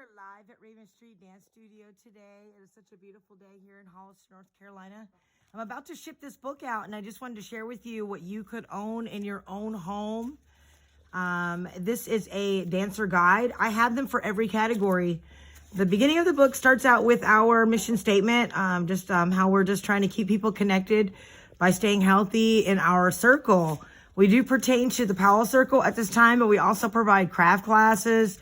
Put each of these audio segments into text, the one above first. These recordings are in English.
are live at Raven Street Dance Studio today. It is such a beautiful day here in Hollister, North Carolina. I'm about to ship this book out, and I just wanted to share with you what you could own in your own home. This is a dancer guide. I have them for every category. The beginning of the book starts out with our mission statement, how we're just trying to keep people connected by staying healthy in our circle. We do pertain to the Powell Circle at this time, but we also provide craft classes,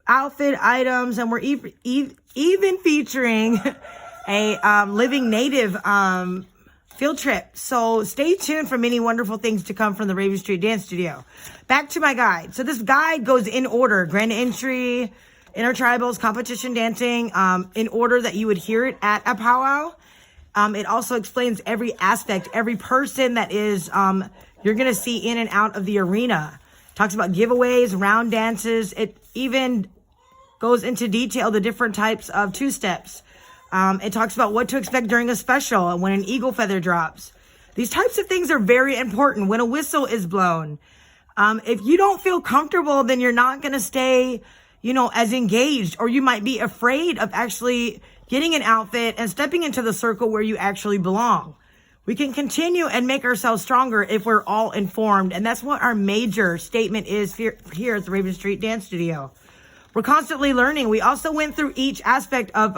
outfit items, and we're even featuring a living native field trip. So stay tuned for many wonderful things to come from the Raven Street Dance Studio. Back to my guide. So this guide goes in order: grand entry, intertribals, competition dancing, in order that you would hear it at a powwow. It also explains every aspect, every person that is you're going to see in and out of the arena. Talks about giveaways, round dances. It even goes into detail the different types of two-steps. It talks about what to expect during a special and when an eagle feather drops. These types of things are very important. When a whistle is blown. If you don't feel comfortable, then you're not going to stay, as engaged, or you might be afraid of actually getting an outfit and stepping into the circle where you actually belong. We can continue and make ourselves stronger if we're all informed. And that's what our major statement is here at the Raven Street Dance Studio. We're constantly learning. We also went through each aspect of,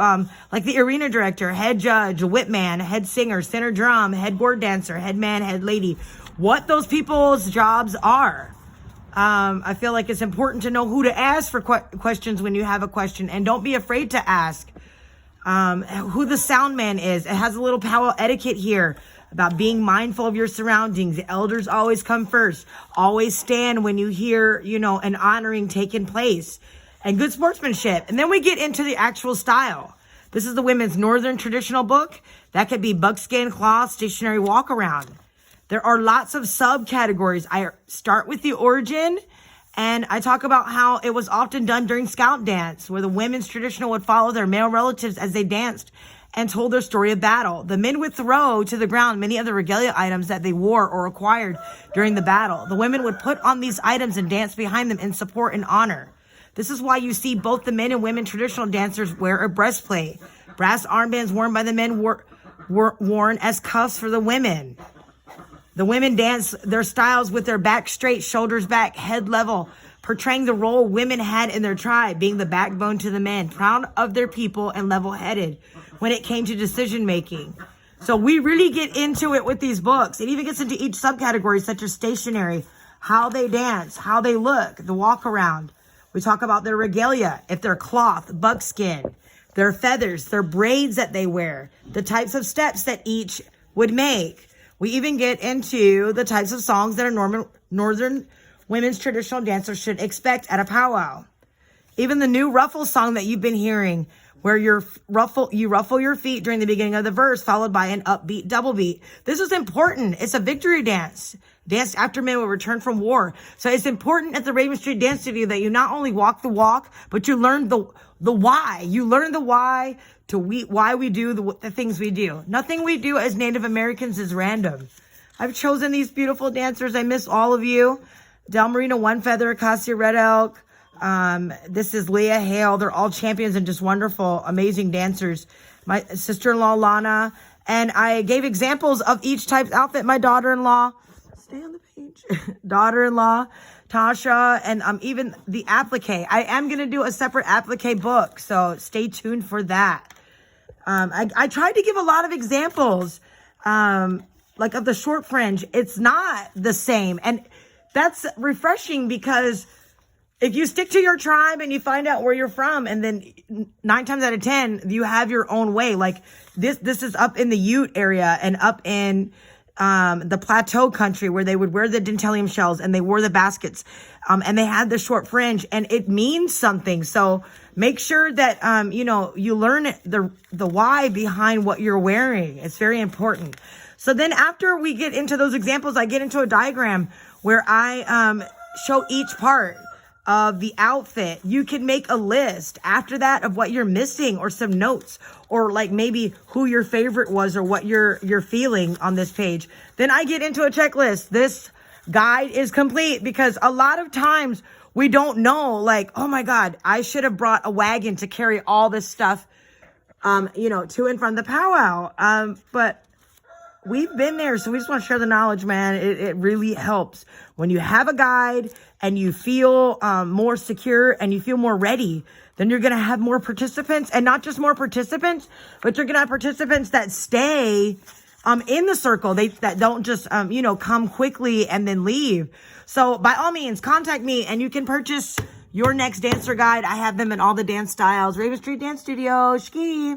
like the arena director, head judge, whip man, head singer, center drum, head board dancer, head man, head lady, what those people's jobs are. I feel like it's important to know who to ask for questions when you have a question, and don't be afraid to ask. Who the sound man is. It has a little powwow etiquette here about being mindful of your surroundings. The elders always come first. Always stand when you hear, an honoring taking place. And good sportsmanship. And then we get into the actual style. This is the women's northern traditional book. That could be buckskin, cloth, stationary walk around. There are lots of subcategories. I start with the origin, and I talk about how it was often done during scout dance, where the women's traditional would follow their male relatives as they danced and told their story of battle. The men would throw to the ground many of the regalia items that they wore or acquired during the battle. The women would put on these items and dance behind them in support and honor. This is why you see both the men and women traditional dancers wear a breastplate. Brass armbands worn by the men were worn as cuffs for the women. The women dance their styles with their back straight, shoulders back, head level, portraying the role women had in their tribe, being the backbone to the men, proud of their people and level-headed when it came to decision making. So we really get into it with these books. It even gets into each subcategory, such as stationary, how they dance, how they look, the walk around. We talk about their regalia, if they're cloth, buckskin, their feathers, their braids that they wear, the types of steps that each would make. We even get into the types of songs that a northern women's traditional dancers should expect at a powwow. Even the new ruffle song that you've been hearing, where you ruffle your feet during the beginning of the verse, followed by an upbeat double beat. This is important. It's a victory dance. Danced after men will return from war. So it's important at the Raven Street Dance Studio that you not only walk the walk, but you learn the why. You learn the why why we do the things we do. Nothing we do as Native Americans is random. I've chosen these beautiful dancers. I miss all of you. Del Marino One Feather, Cassia Red Elk. This is Leah Hale. They're all champions and just wonderful, amazing dancers. My sister-in-law, Lana. And I gave examples of each type's outfit. My daughter-in-law, stay on the page. Daughter-in-law, Tasha, and even the applique. I am going to do a separate applique book, so stay tuned for that. I tried to give a lot of examples, like of the short fringe. It's not the same. And that's refreshing, because if you stick to your tribe and you find out where you're from, and then 9 times out of 10, you have your own way. Like this is up in the Ute area and up in the plateau country, where they would wear the dentalium shells and they wore the baskets, and they had the short fringe, and it means something. So make sure that, you learn the why behind what you're wearing. It's very important. So then after we get into those examples, I get into a diagram where I, show each part of the outfit. You can make a list after that of what you're missing, or some notes, or like maybe who your favorite was, or what you're feeling on this page. Then I get into a checklist. This guide is complete, because a lot of times we don't know, like, oh my God, I should have brought a wagon to carry all this stuff, you know, to and from the powwow. But we've been there, so we just want to share the knowledge, man. It really helps when you have a guide and you feel more secure and you feel more ready. Then you're going to have more participants, and not just more participants, but you're going to have participants that stay in the circle. That don't just, you know, come quickly and then leave. So by all means, contact me and you can purchase your next dancer guide. I have them in all the dance styles. Raven Street Dance Studio. Shkee.